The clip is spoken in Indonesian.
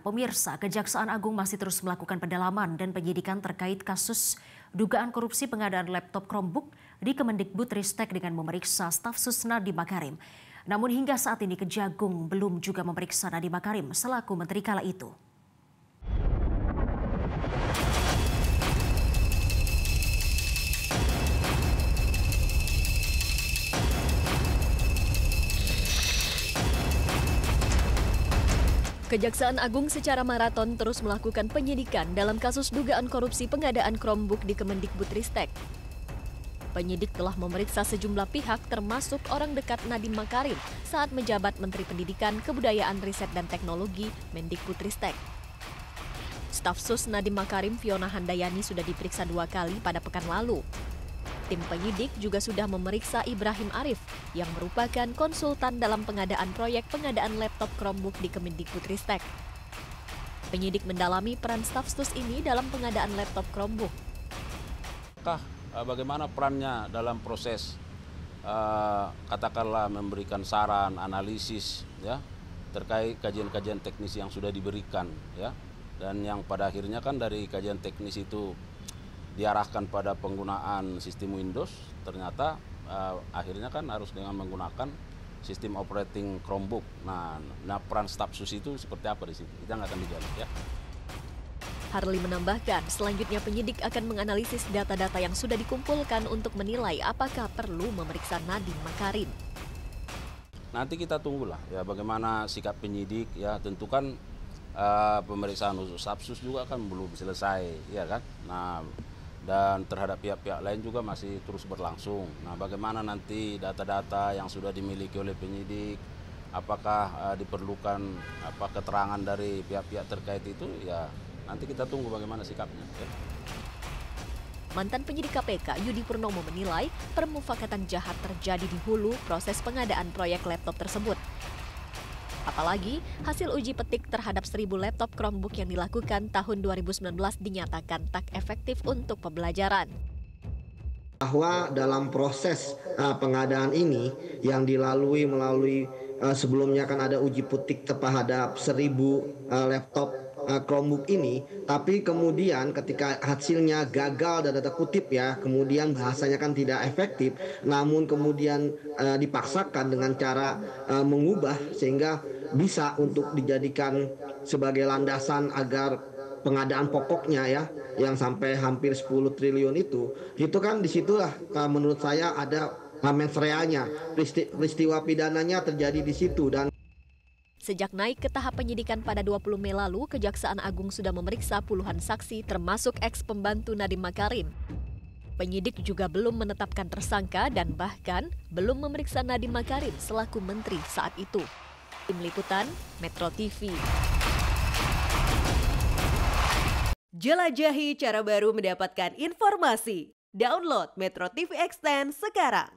Pemirsa, Kejaksaan Agung masih terus melakukan pendalaman dan penyidikan terkait kasus dugaan korupsi pengadaan laptop Chromebook di Kemendikbudristek dengan memeriksa staf Sus Nadiem Makarim. Namun hingga saat ini Kejagung belum juga memeriksa Nadiem Makarim selaku menteri kala itu. Kejaksaan Agung secara maraton terus melakukan penyidikan dalam kasus dugaan korupsi pengadaan Chromebook di Kemendikbudristek. Penyidik telah memeriksa sejumlah pihak termasuk orang dekat Nadiem Makarim saat menjabat Menteri Pendidikan, Kebudayaan, Riset dan Teknologi Mendikbudristek. Staf Sus Nadiem Makarim Fiona Handayani sudah diperiksa 2 kali pada pekan lalu. Tim penyidik juga sudah memeriksa Ibrahim Arif yang merupakan konsultan dalam pengadaan proyek pengadaan laptop Chromebook di Kemendikbudristek. Penyidik mendalami peran staf Sus ini dalam pengadaan laptop Chromebook. Bagaimana perannya dalam proses katakanlah memberikan saran, analisis ya terkait kajian-kajian teknis yang sudah diberikan ya, dan yang pada akhirnya kan dari kajian teknis itu diarahkan pada penggunaan sistem Windows, ternyata akhirnya kan harus dengan menggunakan sistem operating Chromebook. Nah peran staf Sus itu seperti apa di situ? Kita nggak akan digali ya. Harli menambahkan, selanjutnya penyidik akan menganalisis data-data yang sudah dikumpulkan untuk menilai apakah perlu memeriksa Nadiem Makarim. Nanti kita tunggulah ya bagaimana sikap penyidik ya, tentu kan pemeriksaan khusus staf Sus juga kan belum selesai ya kan. Nah dan terhadap pihak-pihak lain juga masih terus berlangsung. Nah, bagaimana nanti data-data yang sudah dimiliki oleh penyidik, apakah diperlukan keterangan dari pihak-pihak terkait itu, ya nanti kita tunggu bagaimana sikapnya. Ya. Mantan penyidik KPK Yudi Purnomo menilai permufakatan jahat terjadi di hulu proses pengadaan proyek laptop tersebut. Apalagi hasil uji petik terhadap 1.000 laptop Chromebook yang dilakukan tahun 2019 dinyatakan tak efektif untuk pembelajaran. Bahwa dalam proses pengadaan ini yang melalui sebelumnya kan ada uji petik terhadap 1.000 laptop Chromebook ini, tapi kemudian ketika hasilnya gagal dan tanda kutip ya, kemudian bahasanya kan tidak efektif, namun kemudian dipaksakan dengan cara mengubah sehingga bisa untuk dijadikan sebagai landasan agar pengadaan pokoknya ya yang sampai hampir 10 triliun itu kan disitulah menurut saya ada mens reanya, peristiwa pidananya terjadi di situ. Dan sejak naik ke tahap penyidikan pada 20 Mei lalu, Kejaksaan Agung sudah memeriksa puluhan saksi termasuk eks-pembantu Nadiem Makarim. Penyidik juga belum menetapkan tersangka dan bahkan belum memeriksa Nadiem Makarim selaku menteri saat itu. Tim Liputan, Metro TV. Jelajahi cara baru mendapatkan informasi. Download Metro TV Extend sekarang.